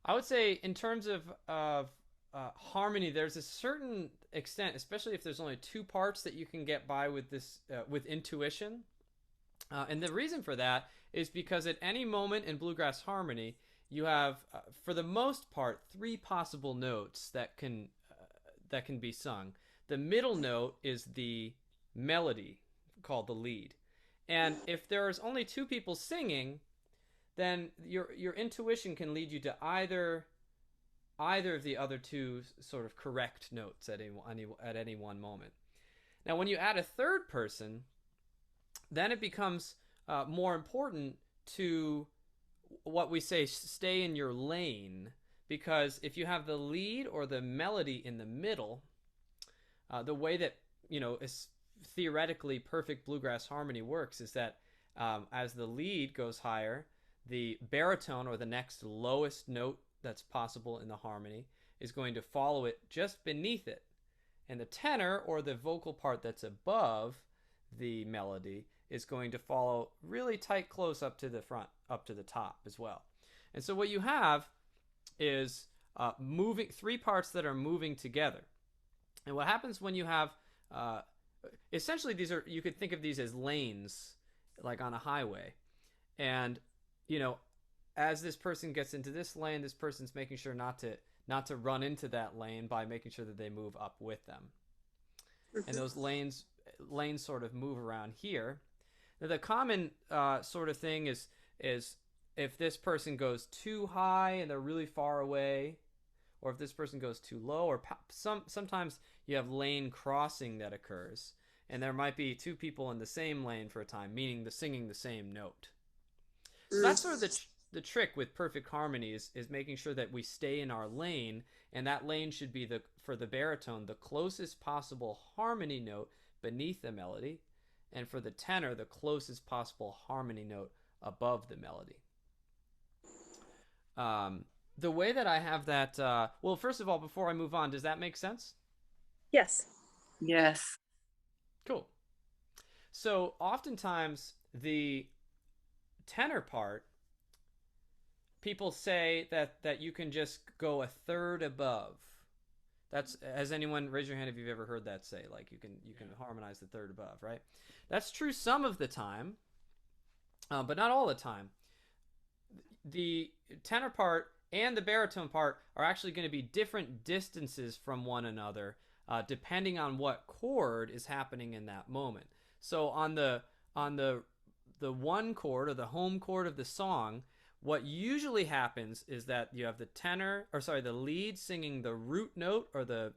I would say in terms of harmony, there's a certain extent, especially if there's only two parts that you can get by with this with intuition. And the reason for that is because at any moment in bluegrass harmony, you have, for the most part, three possible notes that can be sung. The middle note is the melody called the lead, and if there's only two people singing, then your intuition can lead you to either of the other two sort of correct notes at any one moment. Now, when you add a third person, then it becomes more important to what we say stay in your lane, because if you have the lead or the melody in the middle, the way that is theoretically perfect bluegrass harmony works is that as the lead goes higher, the baritone or the next lowest note that's possible in the harmony is going to follow it just beneath it, and the tenor or the vocal part that's above the melody is going to follow really tight close up to the front, up to the top as well. And so what you have is moving three parts that are moving together. And what happens when you have uh, essentially these are, you could think of these as lanes like on a highway, and you know as this person gets into this lane, this person's making sure not to run into that lane by making sure that they move up with them. And Mhm. those lanes sort of move around here. Now, the common sort of thing is if this person goes too high and they're really far away, or if this person goes too low, or sometimes you have lane crossing that occurs, and there might be two people in the same lane for a time, meaning the singing the same note. So Mm. that's sort of the trick with perfect harmony is making sure that we stay in our lane, and that lane should be the for the baritone the closest possible harmony note beneath the melody, and for the tenor the closest possible harmony note above the melody. Um, the way that I have that, well, first of all, before I move on, does that make sense? Yes. Yes. Cool. So oftentimes the tenor part, people say that you can just go a third above. That's, has anyone raise your hand if you've ever heard that say, like you can harmonize the third above, right? That's true some of the time, but not all the time. The tenor part and the baritone part are actually going to be different distances from one another, depending on what chord is happening in that moment. So on the one chord or the home chord of the song, what usually happens is that you have the tenor, or sorry, the lead singing the root note or the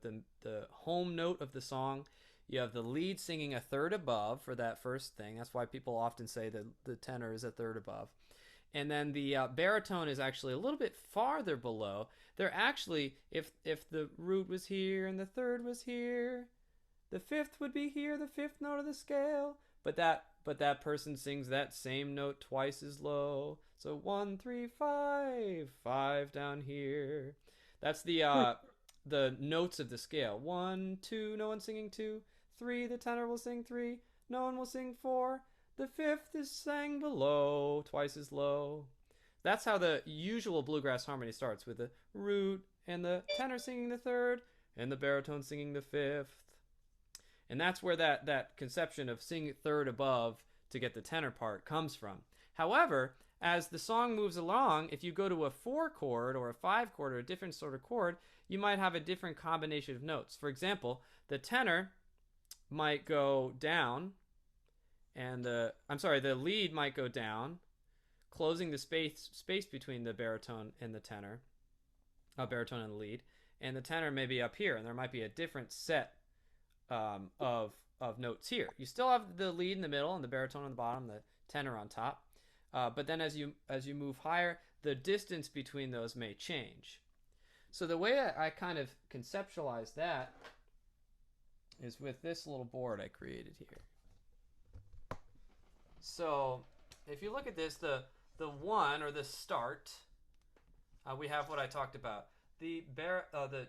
home note of the song. You have the lead singing a third above for that first thing. That's why people often say that the tenor is a third above. And then the baritone is actually a little bit farther below. They're actually, if the root was here and the third was here, the fifth would be here, the fifth note of the scale. But that person sings that same note twice as low. So 1, 3, 5, 5 down here. That's the notes of the scale. 1, 2, no one singing 2. 3, the tenor will sing 3. No one will sing 4. The fifth is sang below, twice as low. That's how the usual bluegrass harmony starts, with the root and the tenor singing the third and the baritone singing the fifth. And that's where that conception of sing third above to get the tenor part comes from. However, as the song moves along, if you go to a 4 chord or a 5 chord or a different sort of chord, you might have a different combination of notes. For example, the tenor might go down, and the lead might go down, closing the space between the baritone and the tenor, baritone and the lead, and the tenor may be up here, and there might be a different set of notes here. You still have the lead in the middle and the baritone on the bottom, the tenor on top. But then as you move higher, the distance between those may change. So the way I kind of conceptualize that is with this little board I created here. So if you look at this, the one or the start, we have what I talked about. The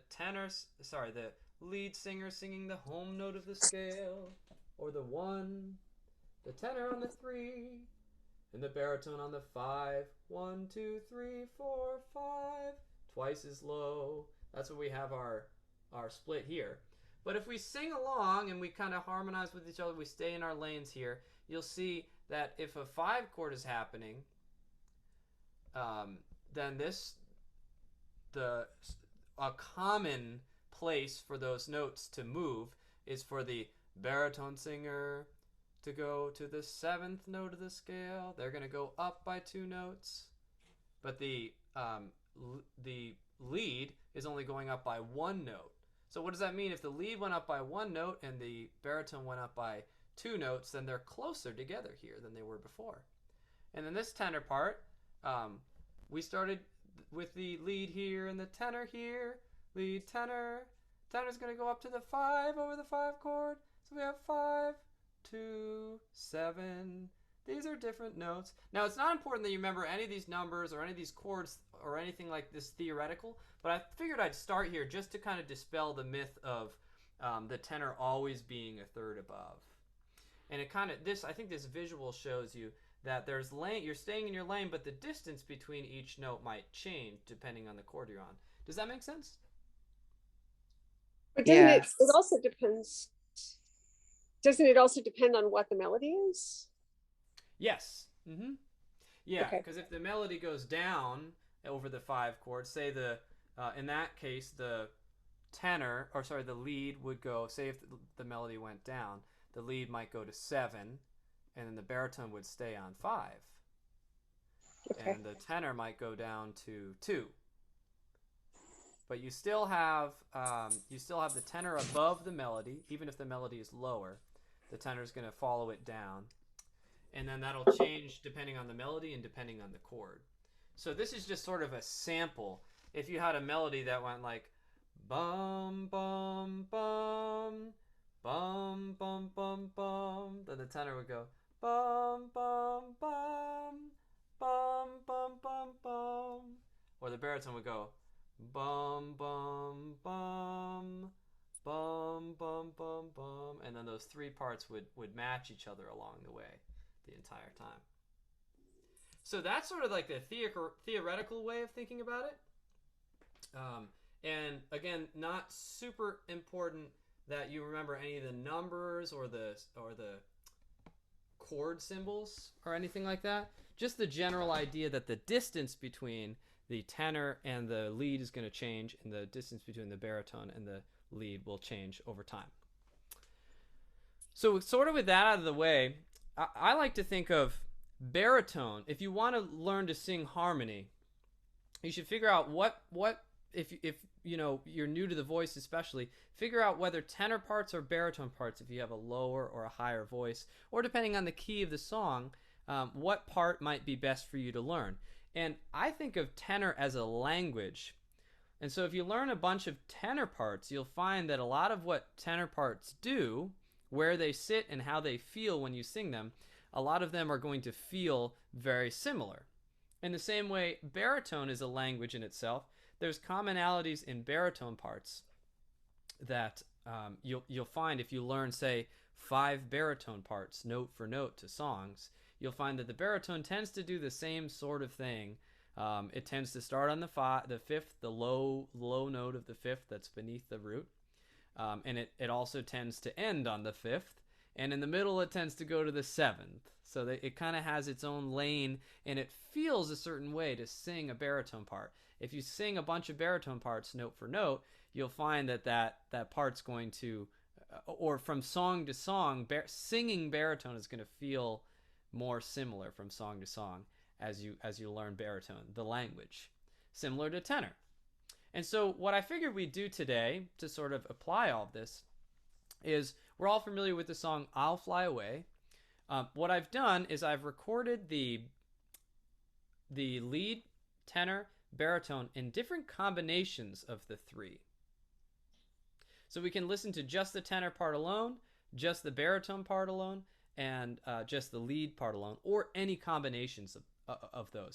tenors, sorry, the lead singer singing the home note of the scale, or the 1, the tenor on the 3, and the baritone on the 5. 1, 2, 3, 4, 5, twice as low. That's what we have our split here. But if we sing along and we kind of harmonize with each other, we stay in our lanes here, you'll see that if a 5 chord is happening, then a common place for those notes to move is for the baritone singer to go to the 7th note of the scale. They're going to go up by 2 notes, but the lead is only going up by 1 note. So what does that mean? If the lead went up by 1 note and the baritone went up by 2 notes, then they're closer together here than they were before. And then this tenor part, we started with the lead here and the tenor here. Lead, tenor. Tenor's going to go up to the 5 over the 5 chord. So we have 5, 2, 7. These are different notes. Now, it's not important that you remember any of these numbers or any of these chords or anything like this theoretical, but I figured I'd start here just to kind of dispel the myth of the tenor always being a third above. And it kind of, I think this visual shows you that there's lane, you're staying in your lane, but the distance between each note might change depending on the chord you're on. Does that make sense? But doesn't it also depends, doesn't it also depend on what the melody is? Yes. Mm-hmm. Yeah, because if the melody goes down over the 5 chords, say in that case, the tenor, or sorry, the lead would go, say if the melody went down, the lead might go to 7, and then the baritone would stay on 5. Okay. And the tenor might go down to 2. But you still have the tenor above the melody, even if the melody is lower. The tenor is going to follow it down. And then that'll change depending on the melody and depending on the chord. So this is just sort of a sample. If you had a melody that went like bum, bum, bum, bum, bum, bum, bum, then the tenor would go bum, bum, bum, bum, bum, bum, bum. Or the baritone would go bum, bum, bum, bum, bum, bum, bum. And then those 3 parts would match each other along the way the entire time. So that's sort of like the theoretical way of thinking about it. And again, not super important that you remember any of the numbers or the chord symbols or anything like that. Just the general idea that the distance between the tenor and the lead is going to change, and the distance between the baritone and the lead will change over time. So sort of with that out of the way, I like to think of baritone. If you want to learn to sing harmony, you should figure out what if you know you're new to the voice, especially figure out whether tenor parts or baritone parts, if you have a lower or a higher voice, or depending on the key of the song, what part might be best for you to learn. And I think of tenor as a language. And so if you learn a bunch of tenor parts, you'll find that a lot of what tenor parts do, where they sit and how they feel when you sing them, a lot of them are going to feel very similar. In the same way, baritone is a language in itself. There's commonalities in baritone parts that you'll find if you learn, say, 5 baritone parts note for note to songs. You'll find that the baritone tends to do the same sort of thing. It tends to start on the 5th, the low note of the 5th that's beneath the root. And it also tends to end on the 5th. And in the middle, it tends to go to the 7th. So that it kind of has its own lane, and it feels a certain way to sing a baritone part. If you sing a bunch of baritone parts note for note, you'll find that part's going to, or from song to song, singing baritone is going to feel more similar from song to song as you learn baritone, the language, similar to tenor. And so what I figured we'd do today to sort of apply all of this is, we're all familiar with the song I'll Fly Away. What I've done is I've recorded the lead, tenor, baritone in different combinations of the 3. So we can listen to just the tenor part alone, just the baritone part alone, and just the lead part alone, or any combinations of those.